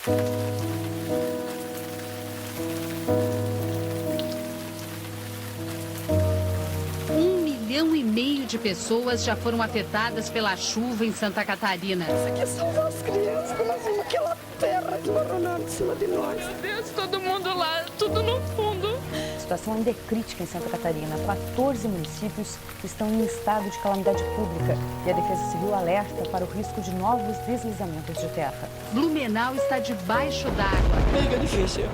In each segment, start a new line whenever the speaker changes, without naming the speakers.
1,5 milhão de pessoas já foram afetadas pela chuva em Santa Catarina.
Isso aqui são as crianças, nós vimos aquela terra desmoronando em cima de nós.
Meu Deus, todo mundo lá, tudo no fundo.
A situação ainda é crítica em Santa Catarina. 14 municípios estão em estado de calamidade pública e a Defesa Civil alerta para o risco de novos deslizamentos de terra.
Blumenau está debaixo d'água.
Mega difícil.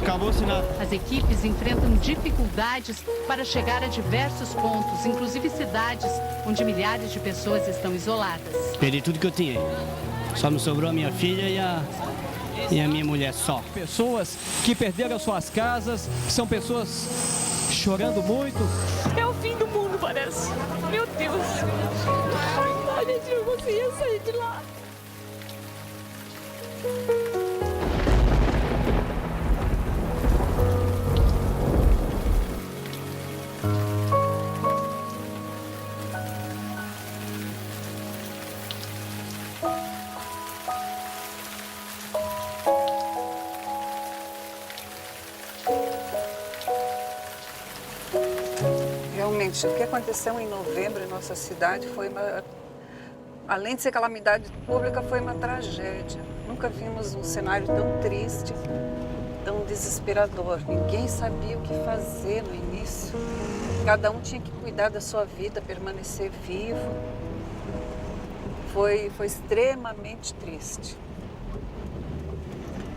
Acabou o sinal.
As equipes enfrentam dificuldades para chegar a diversos pontos, inclusive cidades onde milhares de pessoas estão isoladas.
Perdi tudo que eu tinha. Só me sobrou a minha filha e a minha mulher só.
Pessoas que perderam suas casas, são pessoas chorando muito.
É o fim do mundo, parece. Meu Deus. A gente não conseguia sair de lá.
Realmente, o que aconteceu em novembro em nossa cidade foi além de ser calamidade pública, foi uma tragédia. Nunca vimos um cenário tão triste, tão desesperador. Ninguém sabia o que fazer no início. Cada um tinha que cuidar da sua vida, permanecer vivo. Foi extremamente triste.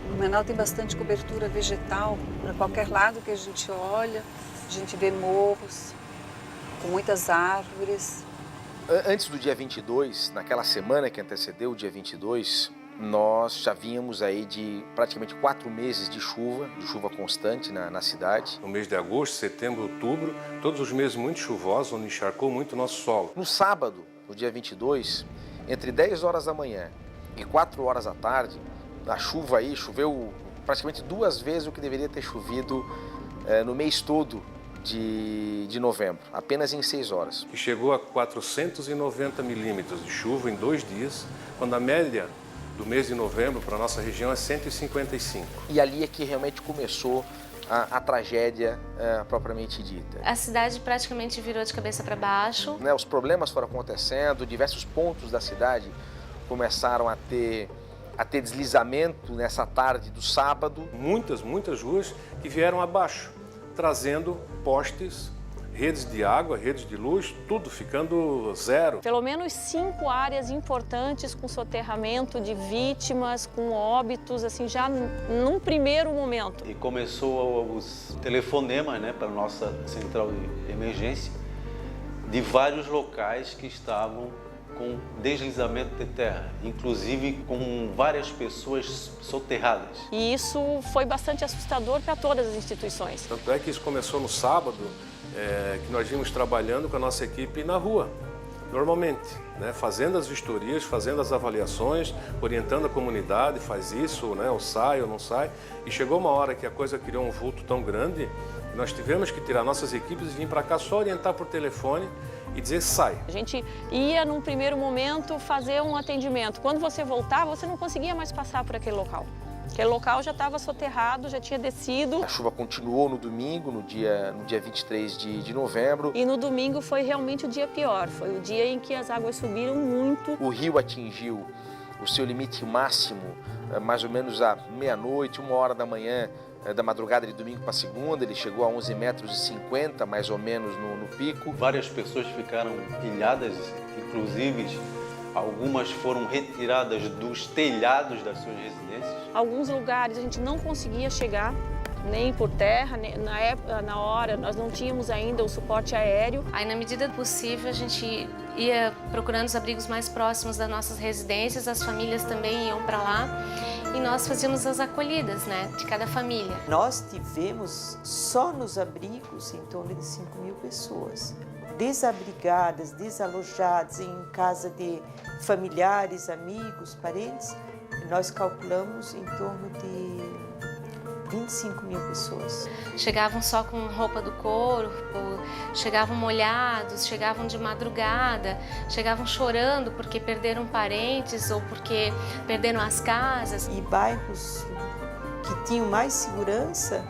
Blumenau tem bastante cobertura vegetal. Para qualquer lado que a gente olha, a gente vê morros com muitas árvores.
Antes do dia 22, naquela semana que antecedeu o dia 22, nós já vínhamos aí de praticamente 4 meses de chuva constante na cidade.
No mês de agosto, setembro, outubro, todos os meses muito chuvosos, onde encharcou muito o nosso solo.
No sábado, no dia 22, entre 10 horas da manhã e 4 horas da tarde, a chuva aí choveu praticamente 2 vezes o que deveria ter chovido no mês todo de novembro, apenas em 6 horas.
Que chegou a 490 milímetros de chuva em 2 dias, quando a média do mês de novembro para a nossa região é 155.
E ali é que realmente começou a tragédia propriamente dita.
A cidade praticamente virou de cabeça para baixo.
Os problemas foram acontecendo, diversos pontos da cidade começaram a ter deslizamento nessa tarde do sábado.
Muitas ruas que vieram abaixo, trazendo postes, redes de água, redes de luz, tudo ficando zero.
Pelo menos 5 áreas importantes com soterramento de vítimas, com óbitos, assim, já num primeiro momento.
E começou os telefonemas, para a nossa central de emergência, de vários locais que estavam com deslizamento de terra, inclusive com várias pessoas soterradas.
E isso foi bastante assustador para todas as instituições.
Tanto é que isso começou no sábado, que nós vimos trabalhando com a nossa equipe na rua, normalmente, fazendo as vistorias, fazendo as avaliações, orientando a comunidade, faz isso, ou sai ou não sai. E chegou uma hora que a coisa criou um vulto tão grande, que nós tivemos que tirar nossas equipes e vir para cá só orientar por telefone e dizer sai.
A gente ia, num primeiro momento, fazer um atendimento. Quando você voltava, você não conseguia mais passar por aquele local. Aquele local já estava soterrado, já tinha descido.
A chuva continuou no domingo, no dia 23 de novembro.
E no domingo foi realmente o dia pior. Foi o dia em que as águas subiram muito.
O rio atingiu o seu limite máximo, mais ou menos à meia-noite, 1h da manhã, da madrugada de domingo para segunda. Ele chegou a 11,50 metros, mais ou menos, no pico.
Várias pessoas ficaram ilhadas, inclusive algumas foram retiradas dos telhados das suas residências.
Alguns lugares a gente não conseguia chegar, nem por terra, na hora nós não tínhamos ainda o suporte aéreo.
Aí, na medida do possível, a gente ia procurando os abrigos mais próximos das nossas residências, as famílias também iam para lá e nós fazíamos as acolhidas, de cada família.
Nós tivemos só nos abrigos em torno de 5.000 pessoas, desabrigadas, desalojadas em casa de familiares, amigos, parentes. Nós calculamos em torno de 25 mil pessoas.
Chegavam só com roupa do corpo, chegavam molhados, chegavam de madrugada, chegavam chorando porque perderam parentes ou porque perderam as casas.
E bairros que tinham mais segurança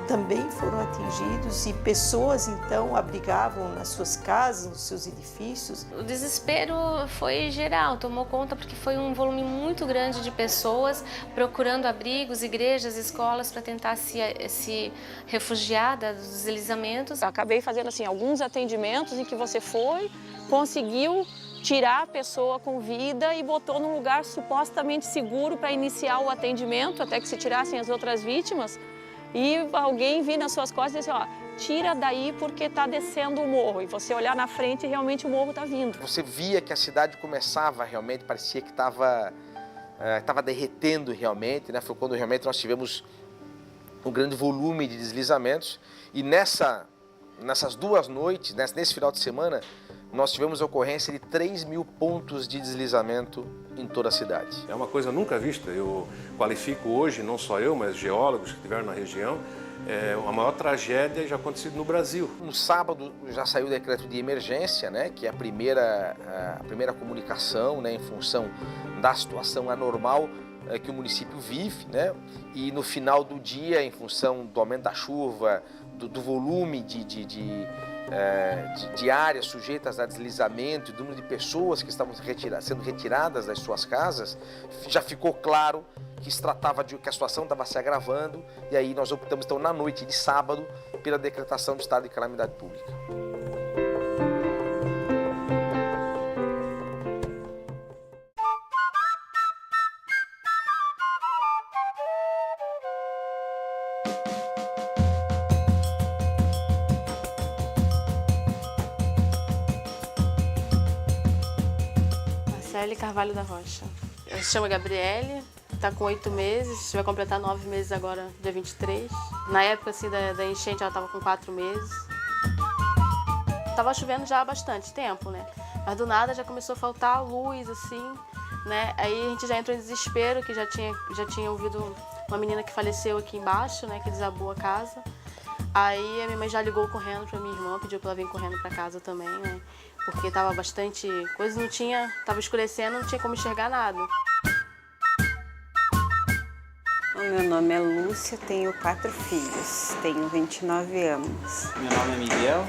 também foram atingidos e pessoas então abrigavam nas suas casas, nos seus edifícios.
O desespero foi geral, tomou conta porque foi um volume muito grande de pessoas procurando abrigos, igrejas, escolas para tentar se refugiar dos deslizamentos.
Eu acabei fazendo assim alguns atendimentos em que você foi, conseguiu tirar a pessoa com vida e botou num lugar supostamente seguro para iniciar o atendimento até que se tirassem as outras vítimas. E alguém vir nas suas costas e dizer, ó, tira daí porque está descendo o morro. E você olhar na frente e realmente o morro está vindo.
Você via que a cidade começava realmente, parecia que estava derretendo realmente, né? Foi quando realmente nós tivemos um grande volume de deslizamentos. E nessas 2 noites, nesse final de semana, nós tivemos a ocorrência de 3 mil pontos de deslizamento em toda a cidade.
É uma coisa nunca vista. Eu qualifico hoje, não só eu, mas geólogos que estiveram na região, a maior tragédia já acontecida no Brasil.
No sábado já saiu o decreto de emergência, né, que é a primeira comunicação, né, em função da situação anormal que o município vive, né, e no final do dia, em função do aumento da chuva, do volume de áreas sujeitas a deslizamento, do número de pessoas que estavam sendo retiradas das suas casas, já ficou claro que se tratava de que a situação estava se agravando, e aí nós optamos então na noite de sábado pela decretação do estado de calamidade pública.
Carvalho da Rocha. Ela se chama Gabriele, está com 8 meses, vai completar 9 meses agora, dia 23. Na época assim, da enchente, ela estava com 4 meses. Tava chovendo já há bastante tempo, né? Mas do nada já começou a faltar luz, assim, né? Aí a gente já entrou em desespero, que já tinha ouvido uma menina que faleceu aqui embaixo, né? Que desabou a casa. Aí a minha mãe já ligou correndo para minha irmã, pediu para ela vir correndo para casa também, né? Porque tava bastante coisa, tava escurecendo, não tinha como enxergar nada.
O meu nome é Lúcia, tenho 4 filhos, tenho 29 anos.
Meu nome é Miguel,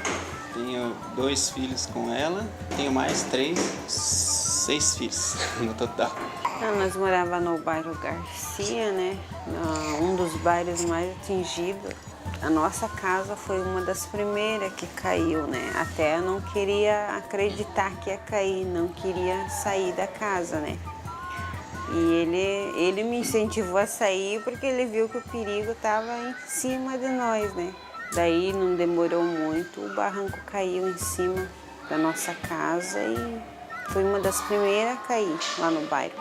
tenho 2 filhos com ela, tenho mais 6 filhos no total.
Nós morávamos no bairro Garcia, né? Um dos bairros mais atingidos. A nossa casa foi uma das primeiras que caiu, né? Até eu não queria acreditar que ia cair, não queria sair da casa, né? E ele me incentivou a sair porque ele viu que o perigo estava em cima de nós, né? Daí não demorou muito, o barranco caiu em cima da nossa casa e foi uma das primeiras a cair lá no bairro.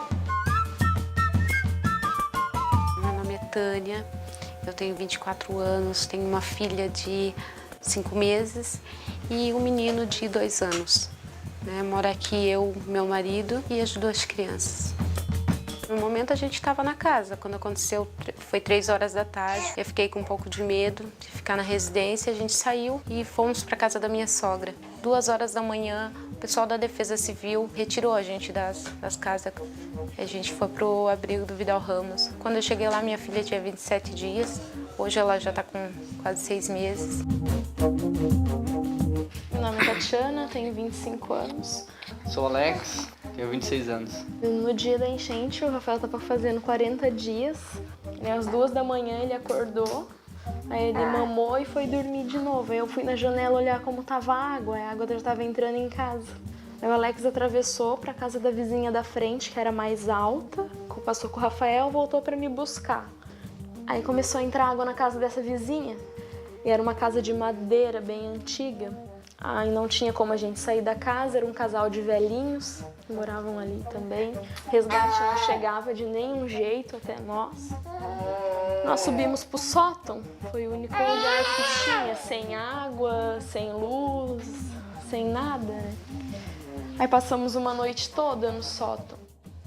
Meu nome é Tânia. Eu tenho 24 anos, tenho uma filha de 5 meses e um menino de 2 anos. Mora aqui eu, meu marido e as 2 crianças. No momento a gente estava na casa, quando aconteceu foi 3 horas da tarde. Eu fiquei com um pouco de medo de ficar na residência, a gente saiu e fomos para a casa da minha sogra. 2 horas da manhã, o pessoal da Defesa Civil retirou a gente das casas. A gente foi pro abrigo do Vidal Ramos. Quando eu cheguei lá, minha filha tinha 27 dias. Hoje ela já está com quase 6 meses.
Meu nome é Tatiana, tenho 25 anos.
Sou Alex, tenho 26 anos.
No dia da enchente, o Rafael estava fazendo 40 dias. Às 2 da manhã ele acordou, aí ele mamou e foi dormir de novo. Aí eu fui na janela olhar como estava a água já estava entrando em casa. Aí o Alex atravessou para a casa da vizinha da frente, que era mais alta, passou com o Rafael, voltou para me buscar. Aí começou a entrar água na casa dessa vizinha, e era uma casa de madeira bem antiga. Aí não tinha como a gente sair da casa, era um casal de velhinhos que moravam ali também. Resgate não chegava de nenhum jeito até nós. Nós subimos pro sótão, foi o único lugar que tinha, sem água, sem luz, sem nada, né? Aí passamos uma noite toda no sótão.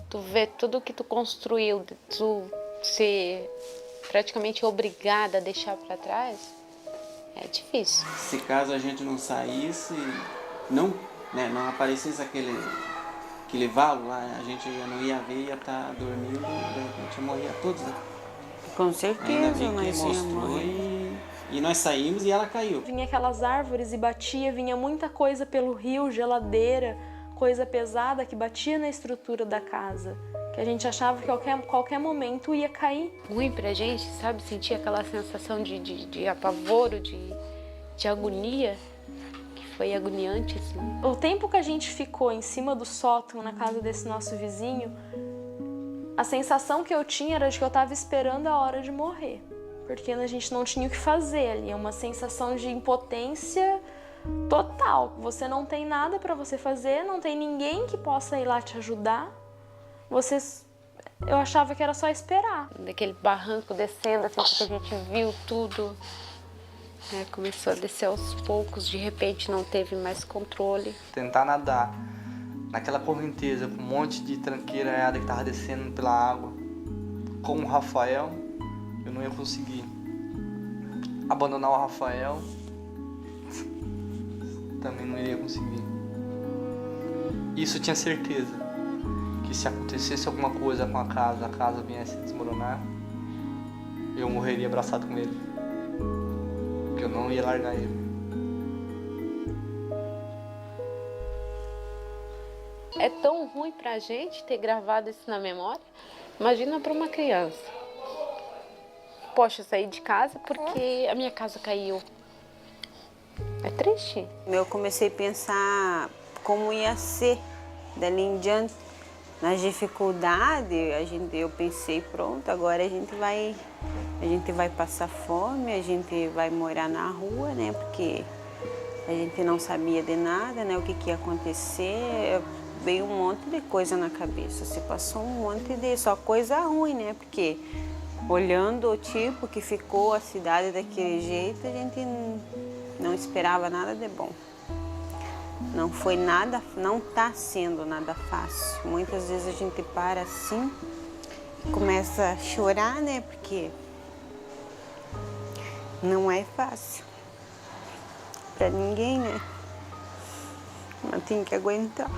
Tu vê tudo que tu construiu, tu se praticamente obrigada a deixar para trás, é difícil.
Se caso a gente não saísse, não aparecesse aquele valo lá, a gente já não ia ver, ia estar dormindo, de repente morria todos. Né?
Com certeza,
nós mostrou e nós saímos e ela caiu.
Vinha aquelas árvores e batia, vinha muita coisa pelo rio, geladeira, coisa pesada que batia na estrutura da casa, que a gente achava que qualquer momento ia cair.
Ruim pra gente, sabe? Sentir aquela sensação de apavoro, de agonia, que foi agoniante, assim.
O tempo que a gente ficou em cima do sótão na casa desse nosso vizinho, a sensação que eu tinha era de que eu estava esperando a hora de morrer, porque a gente não tinha o que fazer ali, é uma sensação de impotência total. Você não tem nada para você fazer, não tem ninguém que possa ir lá te ajudar. Eu achava que era só esperar.
Daquele barranco descendo, assim, que a gente viu tudo, né? Começou a descer aos poucos, de repente não teve mais controle.
Tentar nadar naquela correnteza com um monte de tranqueira que tava descendo pela água, com o Rafael, eu não ia conseguir. Abandonar o Rafael, também não iria conseguir. Isso eu tinha certeza, que se acontecesse alguma coisa com a casa viesse a desmoronar, eu morreria abraçado com ele, porque eu não ia largar ele.
É tão ruim pra gente ter gravado isso na memória, imagina pra uma criança. Poxa, eu saí de casa porque a minha casa caiu. É triste.
Eu comecei a pensar como ia ser dali em diante. Nas dificuldades, eu pensei, pronto, agora a gente vai passar fome, a gente vai morar na rua, né? Porque a gente não sabia de nada, né? O que ia acontecer. Veio um monte de coisa na cabeça, se passou um monte de só coisa ruim, né? Porque olhando o tipo que ficou a cidade daquele jeito, a gente não esperava nada de bom. Não foi nada, não está sendo nada fácil. Muitas vezes a gente para assim, começa a chorar, né? Porque não é fácil para ninguém, né? Mas tem que aguentar.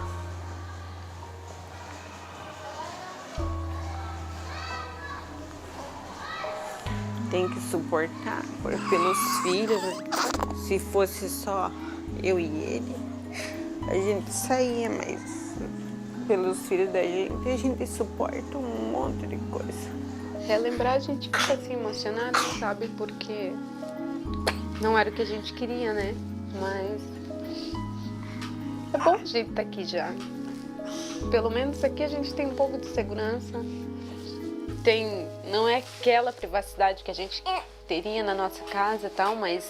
Tem que suportar pelos filhos. Se fosse só eu e ele, a gente saía, mas pelos filhos da gente, a gente suporta um monte de coisa.
Relembrar, a gente fica assim emocionada, sabe? Porque não era o que a gente queria, né? Mas é bom a gente estar aqui já. Pelo menos aqui a gente tem um pouco de segurança. Não é aquela privacidade que a gente teria na nossa casa e tal, mas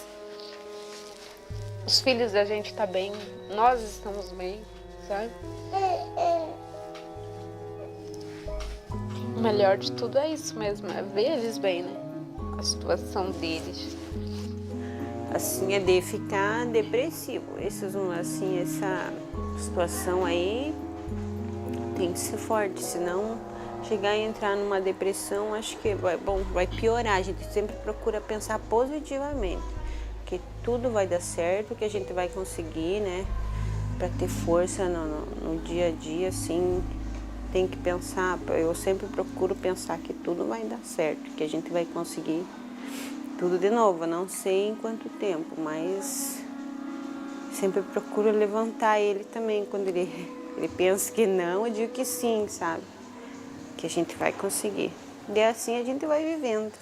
os filhos da gente tá bem, nós estamos bem, sabe? O melhor de tudo é isso mesmo, é ver eles bem, né? A situação deles.
Assim, é de ficar depressivo. Essa situação aí tem que ser forte, senão chegar e entrar numa depressão, acho que vai piorar. A gente sempre procura pensar positivamente, que tudo vai dar certo, que a gente vai conseguir, né? Para ter força no dia a dia, assim, tem que pensar. Eu sempre procuro pensar que tudo vai dar certo, que a gente vai conseguir tudo de novo. Eu não sei em quanto tempo, mas sempre procuro levantar ele também. Quando ele pensa que não, eu digo que sim, sabe? Que a gente vai conseguir. E assim a gente vai vivendo.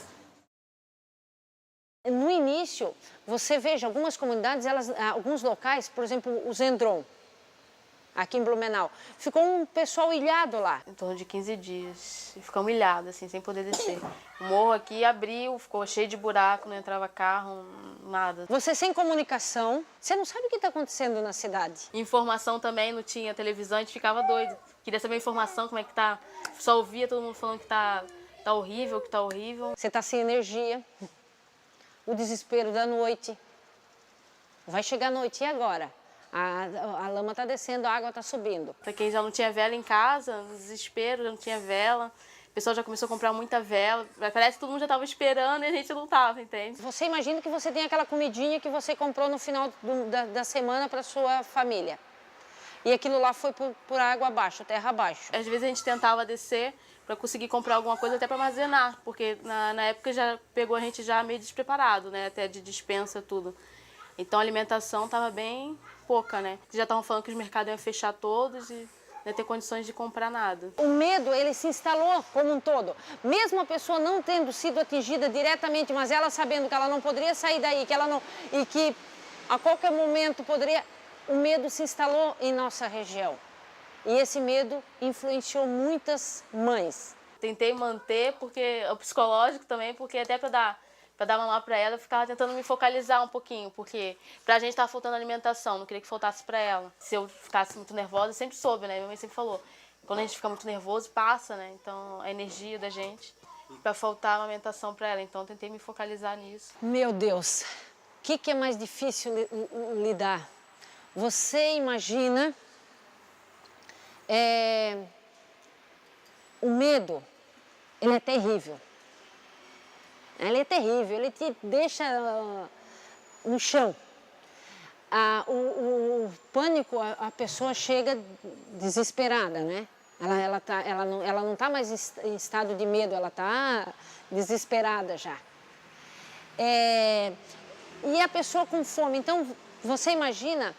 No início, você veja algumas comunidades, alguns locais, por exemplo, o Zendron, aqui em Blumenau, ficou um pessoal ilhado lá.
Em torno de 15 dias. E ficamos ilhados, assim, sem poder descer. O morro aqui abriu, ficou cheio de buraco, não entrava carro, nada.
Você sem comunicação, você não sabe o que está acontecendo na cidade.
Informação também, não tinha televisão, a gente ficava doido. Queria saber a informação, como é que tá. Só ouvia todo mundo falando que tá horrível, que tá horrível.
Você tá sem energia, o desespero da noite. Vai chegar a noite, e agora? A lama está descendo, a água está subindo.
Para quem já não tinha vela em casa, desespero, já não tinha vela. O pessoal já começou a comprar muita vela. Parece que todo mundo já estava esperando e a gente não estava, entende?
Você imagina que você tem aquela comidinha que você comprou no final da semana para sua família. E aquilo lá foi por água abaixo, terra abaixo.
Às vezes a gente tentava descer para conseguir comprar alguma coisa até para armazenar, porque na época já pegou a gente já meio despreparado, né? Até de dispensa, tudo. Então a alimentação estava bem pouca, né? Já estavam falando que os mercados iam fechar todos e não ia ter condições de comprar nada.
O medo, ele se instalou como um todo. Mesmo a pessoa não tendo sido atingida diretamente, mas ela sabendo que ela não poderia sair daí, que ela não, e que a qualquer momento poderia... O medo se instalou em nossa região. E esse medo influenciou muitas mães.
Tentei manter, porque o psicológico também, porque até para dar mamar para ela, eu ficava tentando me focalizar um pouquinho, porque pra gente estava faltando alimentação, não queria que faltasse para ela. Se eu ficasse muito nervosa, eu sempre soube, né? Minha mãe sempre falou, quando a gente fica muito nervoso, passa, né? Então, a energia da gente, para faltar amamentação para ela. Então, eu tentei me focalizar nisso.
Meu Deus, o que é mais difícil lidar? Você imagina o medo, ele é terrível. Ele é terrível, ele te deixa no chão. O pânico, a pessoa chega desesperada, né? Ela não está mais em estado de medo, ela está desesperada já. E a pessoa com fome. Então, você imagina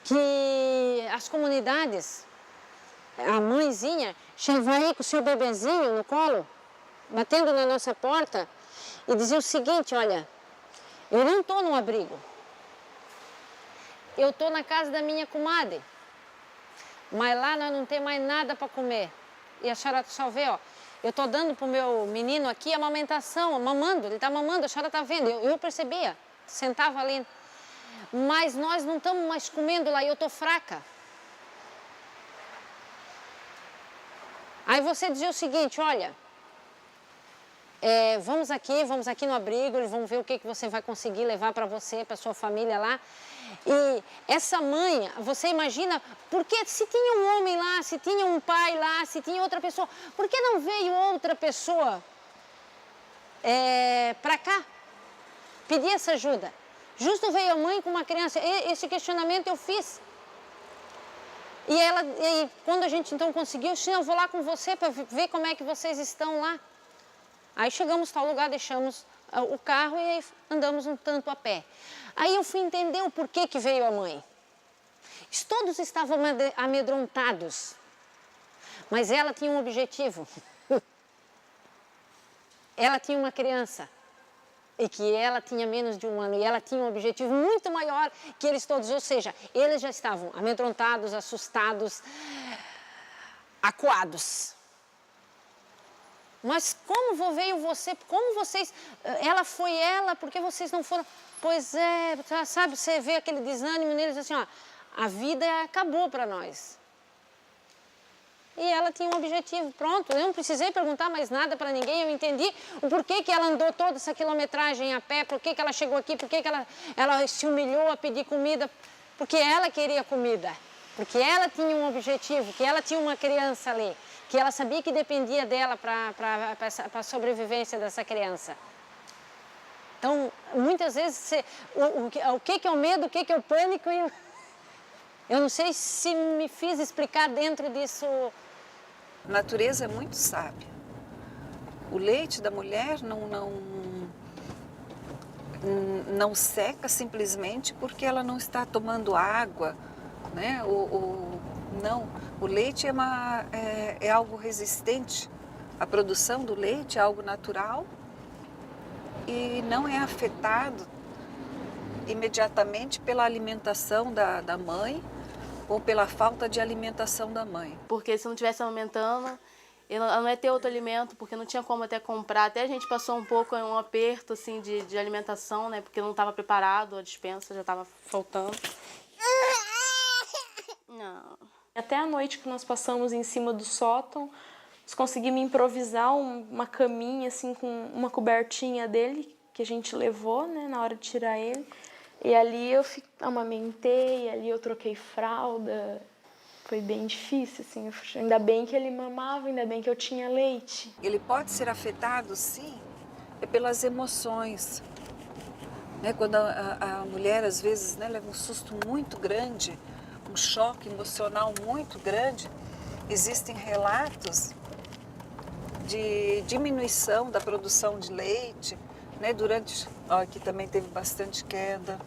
que as comunidades, a mãezinha, vai aí com o seu bebezinho no colo, batendo na nossa porta, e dizer o seguinte, olha, eu não estou no abrigo, eu estou na casa da minha comadre, mas lá nós não temos mais nada para comer. E a senhora só vê, ó, eu estou dando para o meu menino aqui a amamentação, mamando, ele está mamando, a senhora está vendo, eu percebia, sentava ali. Mas nós não estamos mais comendo lá e eu estou fraca. Aí você dizia o seguinte, olha, vamos aqui no abrigo, eles vão ver o que você vai conseguir levar para você, para sua família lá. E essa mãe, você imagina, porque se tinha um homem lá, se tinha um pai lá, se tinha outra pessoa, por que não veio outra pessoa para cá pedir essa ajuda? Justo veio a mãe com uma criança, esse questionamento eu fiz. E quando a gente então conseguiu, eu vou lá com você para ver como é que vocês estão lá. Aí chegamos a tal lugar, deixamos o carro e andamos um tanto a pé. Aí eu fui entender o porquê que veio a mãe. Todos estavam amedrontados, mas ela tinha um objetivo. Ela tinha uma criança. E que ela tinha menos de 1 ano, e ela tinha um objetivo muito maior que eles todos, ou seja, eles já estavam amedrontados, assustados, acuados. Mas como veio você, como vocês, ela foi ela, por que vocês não foram? Pois é, sabe, você vê aquele desânimo neles assim, ó, a vida acabou para nós. E ela tinha um objetivo, pronto, eu não precisei perguntar mais nada para ninguém, eu entendi o porquê que ela andou toda essa quilometragem a pé, porquê que ela chegou aqui, porquê que ela se humilhou a pedir comida, porque ela queria comida, porque ela tinha um objetivo, que ela tinha uma criança ali, que ela sabia que dependia dela para a sobrevivência dessa criança. Então, muitas vezes, o que é o medo, o que é o pânico, eu não sei se me fiz explicar dentro disso.
A natureza é muito sábia. O leite da mulher não seca simplesmente porque ela não está tomando água, né? Não, o leite é algo resistente. A produção do leite é algo natural e não é afetado imediatamente pela alimentação da mãe ou pela falta de alimentação da mãe.
Porque se não estivesse amamentando, ela não ia ter outro alimento, porque não tinha como até comprar. Até a gente passou um pouco em um aperto assim, de alimentação, né? Porque não estava preparado, a despensa já estava faltando. Não.
Até a noite que nós passamos em cima do sótão, nós conseguimos improvisar uma caminha assim, com uma cobertinha dele, que a gente levou, né, na hora de tirar ele. E ali eu amamentei, ali eu troquei fralda. Foi bem difícil, assim. Ainda bem que ele mamava, ainda bem que eu tinha leite.
Ele pode ser afetado, sim, pelas emoções. Né? Quando a mulher, às vezes, né, leva um susto muito grande, um choque emocional muito grande, existem relatos de diminuição da produção de leite, né? Aqui também teve bastante queda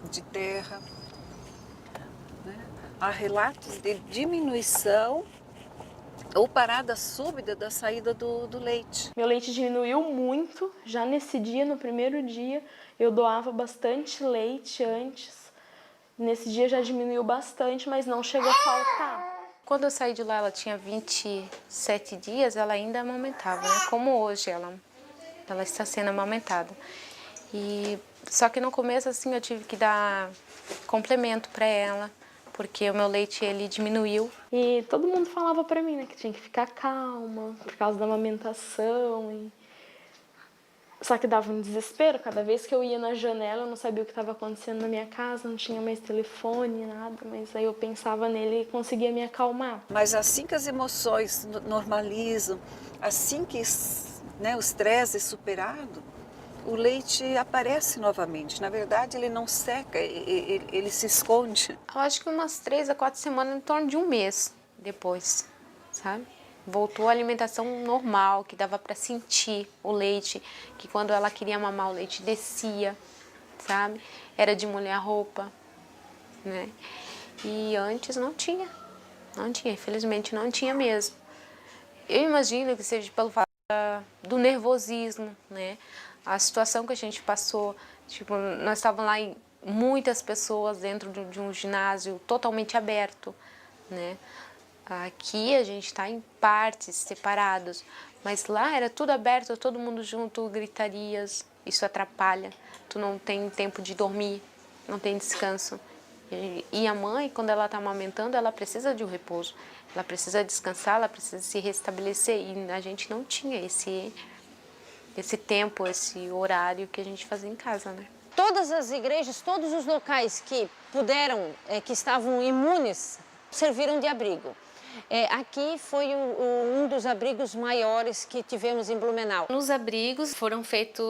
de terra. Há relatos de diminuição ou parada súbita da saída do leite.
Meu leite diminuiu muito, já nesse dia, no primeiro dia, eu doava bastante leite antes. Nesse dia já diminuiu bastante, mas não chegou a faltar.
Quando eu saí de lá, ela tinha 27 dias, ela ainda amamentava, né? Como hoje ela está sendo amamentada. Só que no começo, assim, eu tive que dar complemento para ela, porque o meu leite, ele diminuiu.
E todo mundo falava pra mim, né, que tinha que ficar calma, por causa da amamentação. Só que dava um desespero, cada vez que eu ia na janela, eu não sabia o que estava acontecendo na minha casa, não tinha mais telefone, nada, mas aí eu pensava nele e conseguia me acalmar.
Mas assim que as emoções normalizam, assim que, né, o estresse é superado, o leite aparece novamente. Na verdade, ele não seca, ele se esconde.
Eu acho que umas 3 a 4 semanas, em torno de um mês depois, sabe? Voltou a alimentação normal, que dava para sentir o leite, que quando ela queria mamar o leite descia, sabe? Era de molhar a roupa, né? E antes não tinha, infelizmente não tinha mesmo. Eu imagino que seja pelo fato do nervosismo, né? A situação que a gente passou, tipo, nós estávamos lá em muitas pessoas dentro de um ginásio totalmente aberto, né? Aqui a gente está em partes separados, mas lá era tudo aberto, todo mundo junto, gritarias, isso atrapalha. Tu não tem tempo de dormir, não tem descanso. E a mãe, quando ela está amamentando, ela precisa de um repouso, ela precisa descansar, ela precisa se restabelecer. E a gente não tinha esse tempo, esse horário que a gente fazia em casa, né?
Todas as igrejas, todos os locais que puderam, que estavam imunes, serviram de abrigo. Aqui foi um dos abrigos maiores que tivemos em Blumenau.
Nos abrigos foram feitas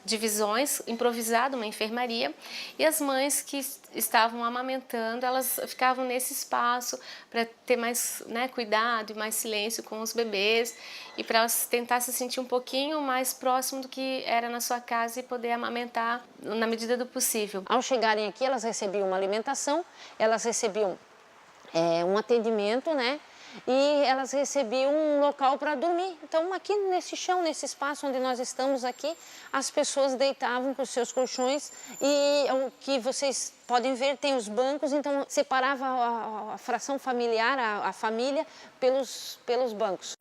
divisões, improvisado uma enfermaria, e as mães que estavam amamentando, elas ficavam nesse espaço para ter mais, né, cuidado e mais silêncio com os bebês, e para elas tentar se sentir um pouquinho mais próximo do que era na sua casa e poder amamentar na medida do possível.
Ao chegarem aqui, elas recebiam uma alimentação, elas recebiam um atendimento, né? E elas recebiam um local para dormir. Então, aqui nesse chão, nesse espaço onde nós estamos aqui, as pessoas deitavam com os seus colchões e o que vocês podem ver, tem os bancos, então separava a fração familiar, a família, pelos bancos.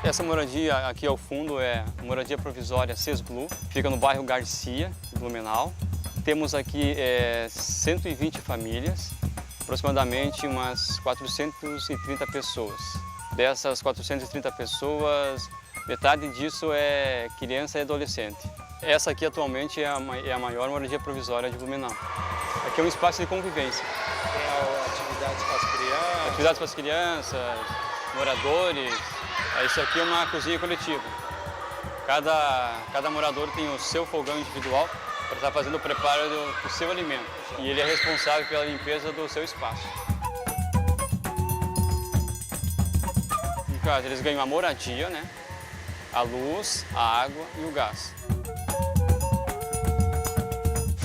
Essa moradia aqui ao fundo é a moradia provisória Sesblu, fica no bairro Garcia, em Blumenau. Temos aqui 120 famílias, aproximadamente umas 430 pessoas. Dessas 430 pessoas, metade disso é criança e adolescente. Essa aqui atualmente é a maior moradia provisória de Blumenau. Aqui é um espaço de convivência.
Tem atividades para as crianças?
Atividades para as crianças, moradores. Isso aqui é uma cozinha coletiva. Cada morador tem o seu fogão individual para estar fazendo o preparo do seu alimento. E ele é responsável pela limpeza do seu espaço. No caso, eles ganham a moradia, né? A luz, a água e o gás.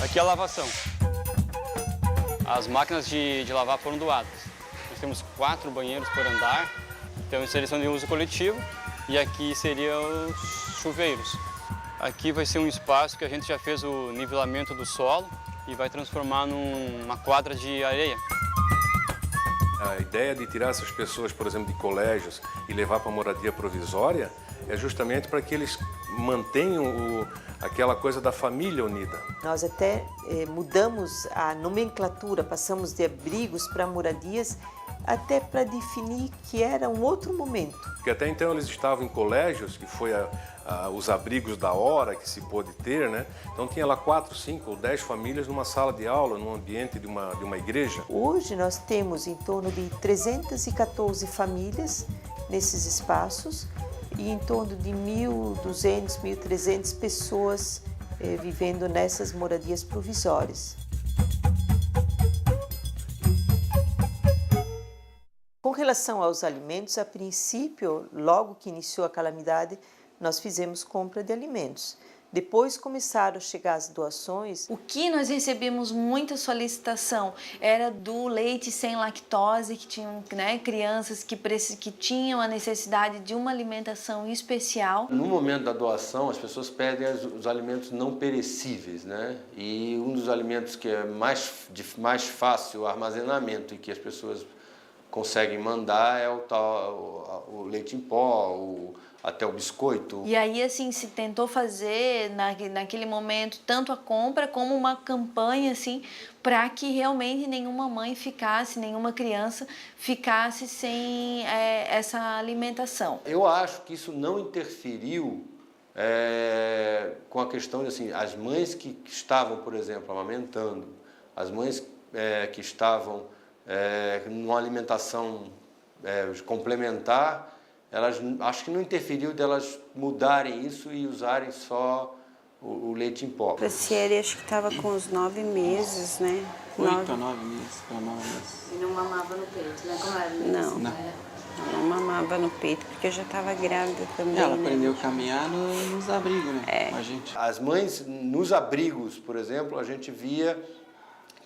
Aqui é a lavação. As máquinas de lavar foram doadas. Nós temos 4 banheiros por andar, então eles são de uso coletivo, e aqui seriam os chuveiros. Aqui vai ser um espaço que a gente já fez o nivelamento do solo e vai transformar numa quadra de areia.
A ideia de tirar essas pessoas, por exemplo, de colégios e levar para a moradia provisória é justamente para que eles mantenham aquela coisa da família unida.
Nós até mudamos a nomenclatura, passamos de abrigos para moradias até para definir que era um outro momento.
Porque até então eles estavam em colégios, que foi os abrigos da hora que se pôde ter, né? Então tinha lá 4, 5 ou 10 famílias numa sala de aula, num ambiente de uma igreja.
Hoje nós temos em torno de 314 famílias nesses espaços e em torno de 1.200, 1.300 pessoas vivendo nessas moradias provisórias. Com relação aos alimentos, a princípio, logo que iniciou a calamidade, nós fizemos compra de alimentos. Depois começaram a chegar as doações.
O que nós recebemos muita solicitação era do leite sem lactose, que tinham, né, crianças que tinham a necessidade de uma alimentação especial.
No momento da doação, as pessoas pedem os alimentos não perecíveis, né? E um dos alimentos que é mais fácil armazenamento e que as pessoas conseguem mandar é o leite em pó, até o biscoito.
E aí, assim, se tentou fazer naquele momento tanto a compra como uma campanha, assim, para que realmente nenhuma mãe nenhuma criança ficasse sem essa alimentação.
Eu acho que isso não interferiu com a questão de, assim, as mães que estavam, por exemplo, amamentando, as mães que estavam numa alimentação complementar, acho que não interferiu delas mudarem isso e usarem só o leite em pó.
A Franciele acho que estava com uns 9 meses, né?
8 a 9 meses, para 9 meses.
E não mamava no peito, né? Como era? Não. Não mamava no peito, porque eu já estava grávida também.
Ela
né?
aprendeu a caminhar nos abrigos, né?
A gente. As mães, nos abrigos, por exemplo, a gente via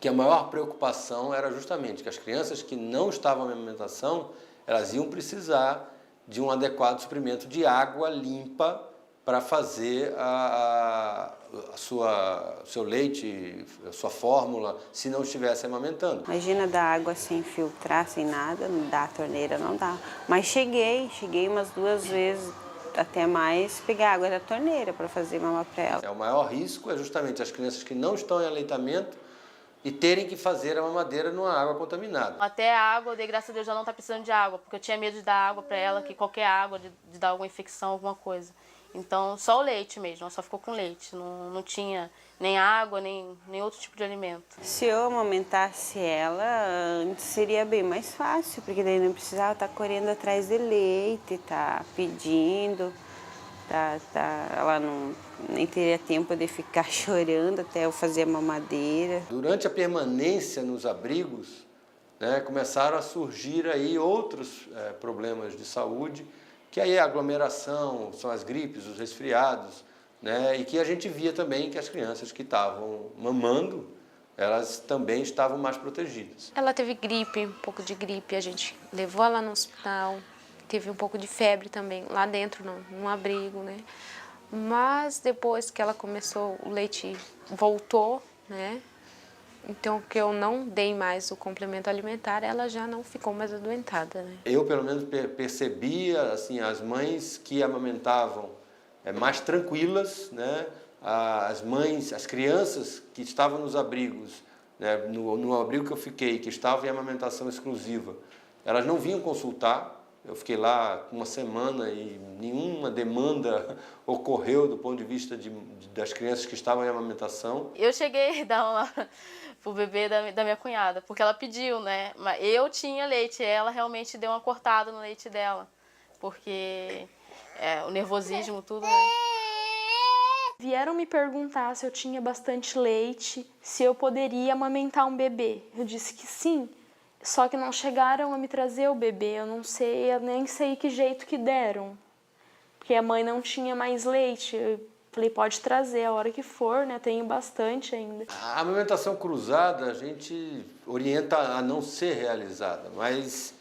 que a maior preocupação era justamente que as crianças que não estavam em amamentação, elas iam precisar de um adequado suprimento de água limpa para fazer seu leite, a sua fórmula, se não estivesse amamentando.
Imagina dar água sem filtrar, sem nada, não dá, a torneira não dá. Mas cheguei umas 2 vezes, até mais, pegar água da torneira para fazer mamar para ela.
O maior risco é justamente as crianças que não estão em aleitamento e terem que fazer a mamadeira numa água contaminada.
Até a água, eu dei graças a Deus, já não tá precisando de água, porque eu tinha medo de dar água para ela, que qualquer água, de dar alguma infecção, alguma coisa. Então, só o leite mesmo, ela só ficou com leite, não tinha nem água, nem outro tipo de alimento.
Se eu amamentasse ela, seria bem mais fácil, porque daí não precisava estar correndo atrás de leite, tá pedindo, ela nem teria tempo de ficar chorando até eu fazer a mamadeira.
Durante a permanência nos abrigos, né, começaram a surgir aí outros problemas de saúde, que aí é a aglomeração, são as gripes, os resfriados, né, e que a gente via também que as crianças que estavam mamando, elas também estavam mais protegidas.
Ela teve gripe, um pouco de gripe, a gente levou ela no hospital. Teve um pouco de febre também, lá dentro, num abrigo, né? Mas depois que ela começou, o leite voltou, né? Então, que eu não dei mais o complemento alimentar, ela já não ficou mais adoentada, né?
Eu, pelo menos, percebia, assim, as mães que amamentavam mais tranquilas, né? As crianças que estavam nos abrigos, né? No abrigo que eu fiquei, que estavam em amamentação exclusiva, elas não vinham consultar. Eu fiquei lá uma semana e nenhuma demanda ocorreu do ponto de vista das crianças que estavam em amamentação.
Eu cheguei a dar uma pro bebê da minha cunhada, porque ela pediu, né? Mas eu tinha leite, ela realmente deu uma cortada no leite dela, porque o nervosismo, tudo, né?
Vieram me perguntar se eu tinha bastante leite, se eu poderia amamentar um bebê. Eu disse que sim. Só que não chegaram a me trazer o bebê, eu nem sei que jeito que deram. Porque a mãe não tinha mais leite. Eu falei, pode trazer a hora que for, né? Tenho bastante ainda.
A amamentação cruzada a gente orienta a não ser realizada, mas,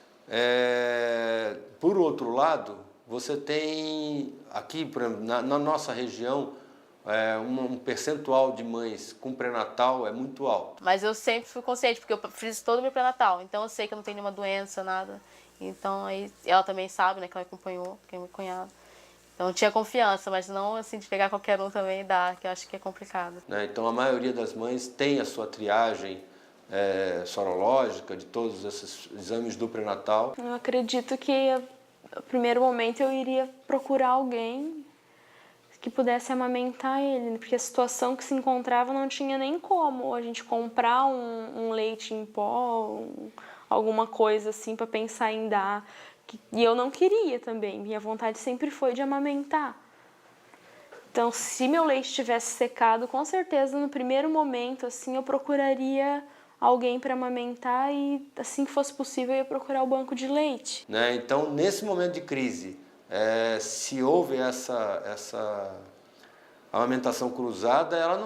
por outro lado, você tem aqui, por exemplo, na nossa região, um percentual de mães com pré-natal é muito alto.
Mas eu sempre fui consciente, porque eu fiz todo o meu pré-natal, então eu sei que eu não tenho nenhuma doença, nada. Então aí ela também sabe, né, que ela acompanhou, que é meu cunhado. Então eu tinha confiança, mas não assim de pegar qualquer um também e dar, que eu acho que é complicado.
Então a maioria das mães tem a sua triagem sorológica, de todos esses exames do pré-natal.
Eu acredito que no primeiro momento eu iria procurar alguém que pudesse amamentar ele, porque a situação que se encontrava não tinha nem como a gente comprar um leite em pó, alguma coisa assim para pensar em dar. E eu não queria também, minha vontade sempre foi de amamentar. Então, se meu leite tivesse secado, com certeza no primeiro momento assim eu procuraria alguém para amamentar e assim que fosse possível eu ia procurar o banco de leite.
Né? Então, nesse momento de crise, se houve essa amamentação cruzada, ela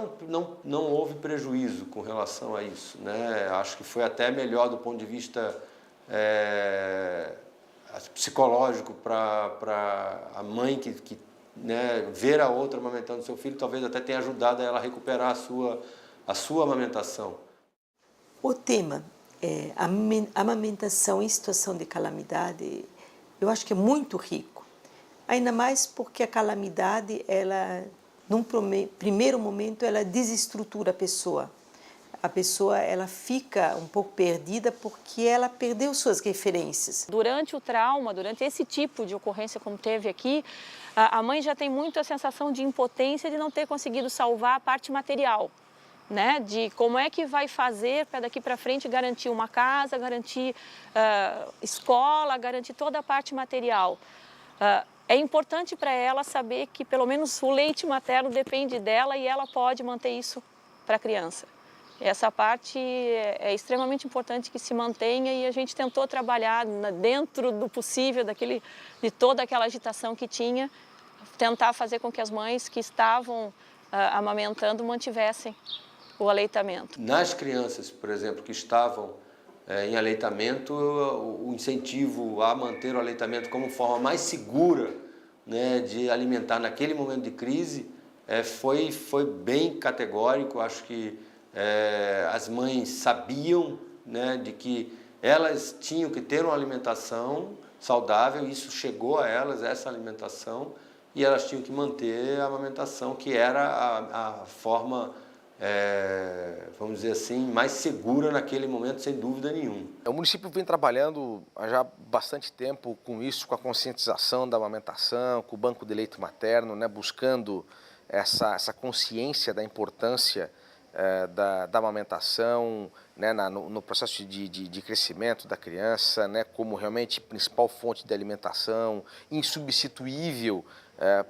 não houve prejuízo com relação a isso, né? Acho que foi até melhor do ponto de vista psicológico para a mãe que né, ver a outra amamentando seu filho, talvez até tenha ajudado ela a recuperar a sua amamentação.
O tema amamentação em situação de calamidade, eu acho que é muito rico. Ainda mais porque a calamidade, ela, num primeiro momento, ela desestrutura a pessoa. A pessoa, ela fica um pouco perdida porque ela perdeu suas referências.
Durante o trauma, durante esse tipo de ocorrência como teve aqui, a mãe já tem muito a sensação de impotência de não ter conseguido salvar a parte material, né? De como é que vai fazer para daqui para frente garantir uma casa, garantir escola, garantir toda a parte material. É importante para ela saber que pelo menos o leite materno depende dela e ela pode manter isso para a criança. Essa parte é extremamente importante que se mantenha e a gente tentou trabalhar dentro do possível, de toda aquela agitação que tinha, tentar fazer com que as mães que estavam amamentando mantivessem o aleitamento.
Nas crianças, por exemplo, que estavam em aleitamento, o incentivo a manter o aleitamento como forma mais segura, né, de alimentar naquele momento de crise foi bem categórico. Acho que as mães sabiam, né, de que elas tinham que ter uma alimentação saudável, isso chegou a elas, essa alimentação, e elas tinham que manter a amamentação, que era a forma, vamos dizer assim, mais segura naquele momento, sem dúvida nenhuma.
O município vem trabalhando há já bastante tempo com isso, com a conscientização da amamentação, com o banco de leite materno, né, buscando essa consciência da importância da amamentação, né, no processo de crescimento da criança, né, como realmente principal fonte de alimentação, insubstituível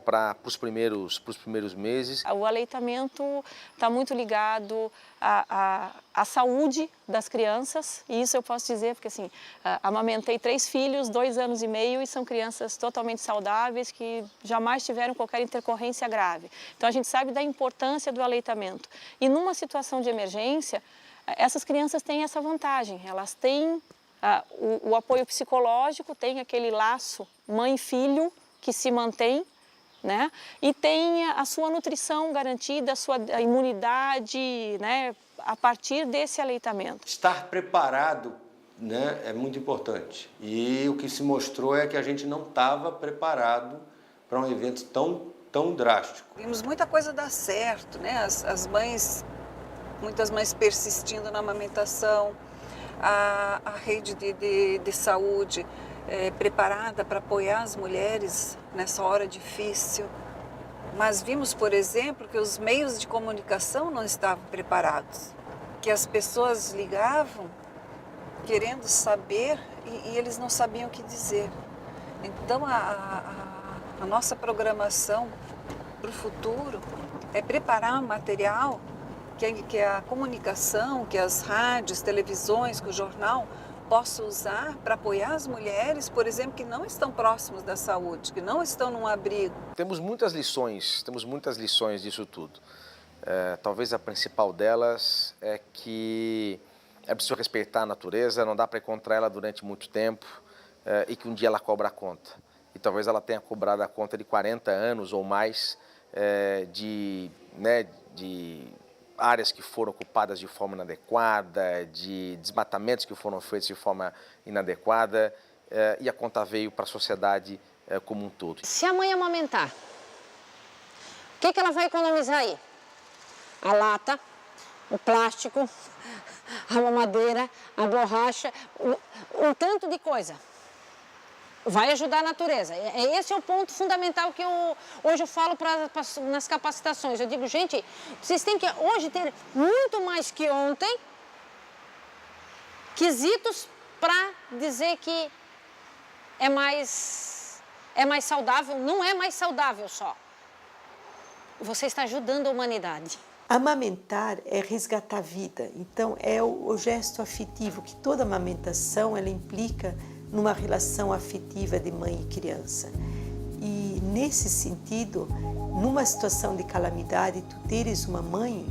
para os primeiros meses.
O aleitamento está muito ligado à saúde das crianças, e isso eu posso dizer porque assim, amamentei 3 filhos, 2 anos e meio, e são crianças totalmente saudáveis que jamais tiveram qualquer intercorrência grave. Então a gente sabe da importância do aleitamento. E numa situação de emergência, essas crianças têm essa vantagem, elas têm o apoio psicológico, tem aquele laço mãe-filho que se mantém, né? E tem a sua nutrição garantida, a sua imunidade, né, a partir desse aleitamento.
Estar preparado, né, é muito importante. E o que se mostrou é que a gente não estava preparado para um evento tão drástico.
Vimos muita coisa dar certo, né? Muitas mães persistindo na amamentação, a rede de saúde preparada para apoiar as mulheres nessa hora difícil. Mas vimos, por exemplo, que os meios de comunicação não estavam preparados, que as pessoas ligavam querendo saber e eles não sabiam o que dizer. Então, a nossa programação para o futuro é preparar um material que a comunicação, que as rádios, televisões, que o jornal possa usar para apoiar as mulheres, por exemplo, que não estão próximos da saúde, que não estão num abrigo.
Temos muitas lições disso tudo. Talvez a principal delas é que é preciso respeitar a natureza, não dá para encontrar ela durante muito tempo e que um dia ela cobra a conta. E talvez ela tenha cobrado a conta de 40 anos ou mais de áreas que foram ocupadas de forma inadequada, de desmatamentos que foram feitos de forma inadequada, e a conta veio para a sociedade como um todo.
Se a mãe amamentar, o que ela vai economizar aí? A lata, o plástico, a mamadeira, a borracha, um tanto de coisa. Vai ajudar a natureza. Esse é o ponto fundamental que hoje eu falo nas capacitações. Eu digo, gente, vocês têm que hoje ter muito mais que ontem quesitos para dizer que é mais saudável. Não é mais saudável só. Você está ajudando a humanidade.
Amamentar é resgatar a vida. Então, é o gesto afetivo que toda amamentação ela implica numa relação afetiva de mãe e criança. E, nesse sentido, numa situação de calamidade, tu teres uma mãe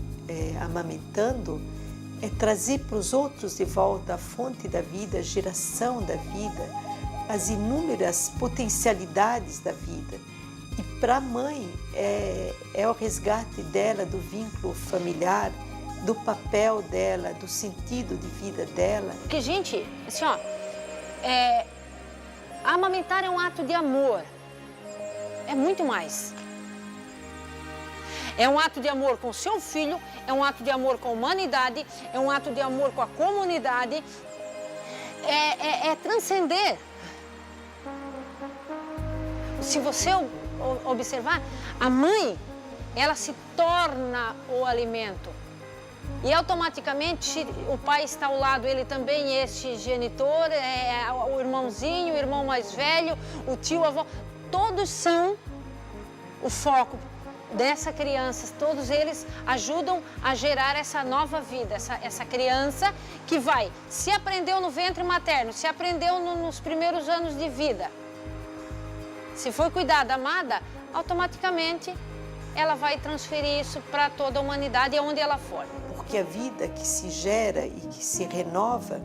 amamentando é trazer para os outros de volta a fonte da vida, a geração da vida, as inúmeras potencialidades da vida. E para a mãe é o resgate dela, do vínculo familiar, do papel dela, do sentido de vida dela.
Porque, gente, assim, ó, amamentar é um ato de amor. É muito mais. É um ato de amor com o seu filho, é um ato de amor com a humanidade, é um ato de amor com a comunidade. É transcender. Se você observar, a mãe, ela se torna o alimento. E automaticamente o pai está ao lado, ele também, este genitor, o irmãozinho, o irmão mais velho, o tio, a avó, todos são o foco dessa criança, todos eles ajudam a gerar essa nova vida, essa criança que vai, se aprendeu no ventre materno, se aprendeu nos primeiros anos de vida, se foi cuidada, amada, automaticamente ela vai transferir isso para toda a humanidade, aonde ela for.
Porque a vida que se gera e que se renova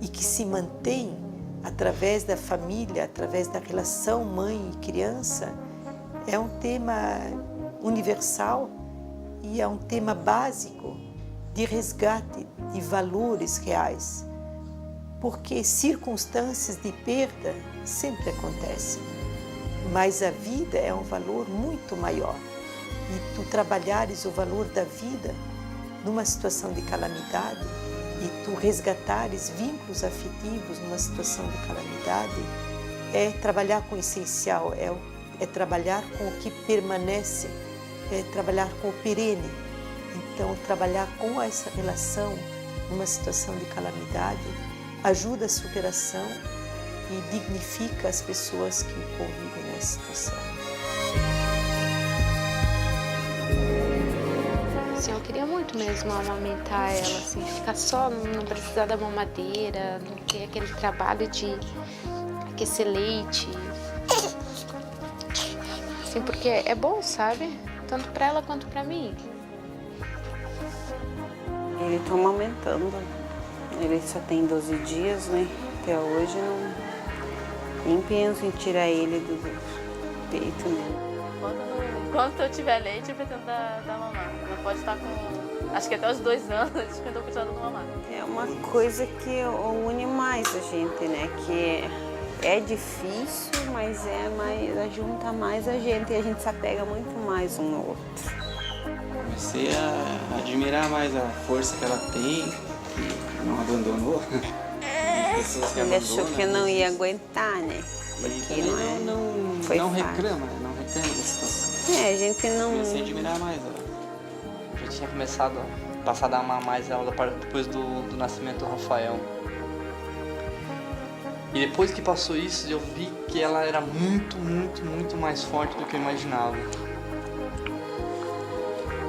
e que se mantém através da família, através da relação mãe e criança, é um tema universal e é um tema básico de resgate de valores reais. Porque circunstâncias de perda sempre acontecem, mas a vida é um valor muito maior. E tu trabalhares o valor da vida numa situação de calamidade e tu resgatares vínculos afetivos numa situação de calamidade, é trabalhar com o essencial, é trabalhar com o que permanece, é trabalhar com o perene. Então, trabalhar com essa relação numa situação de calamidade ajuda a superação e dignifica as pessoas que convivem nessa situação.
Assim, eu queria muito mesmo amamentar ela, assim, ficar só, não precisar da mamadeira, não ter aquele trabalho de aquecer leite. Assim, porque é bom, sabe? Tanto pra ela quanto pra mim.
Ele tá amamentando. Ele só tem 12 dias, né? Até hoje nem penso em tirar ele do peito, né?
Quando eu tiver leite, eu pretendo dar mamar. Não pode estar com... Acho que até os 2 anos que eu tô precisando do mamar.
É uma coisa que une mais a gente, né? Que é difícil, mas junta mais a gente e a gente se apega muito mais um no outro.
Comecei a admirar mais a força que ela tem, que não abandonou.
Ele achou que não ia aguentar, né?
Porque não reclama, né? Não reclama da situação.
A gente não...
Comecei a admirar mais ela.
Eu já tinha começado a passar a amar mais ela depois do nascimento do Rafael. E depois que passou isso, eu vi que ela era muito, muito, muito mais forte do que eu imaginava.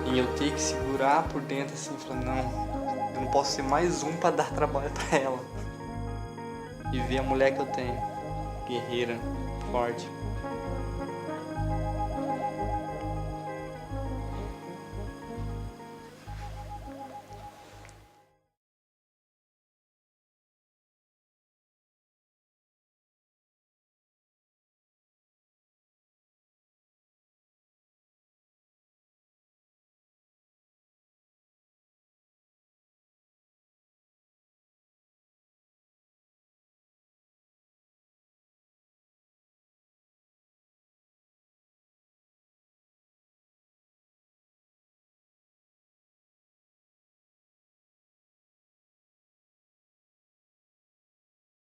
E eu ter que segurar por dentro assim, falando, não, eu não posso ser mais um para dar trabalho para ela. E ver a mulher que eu tenho, guerreira, forte.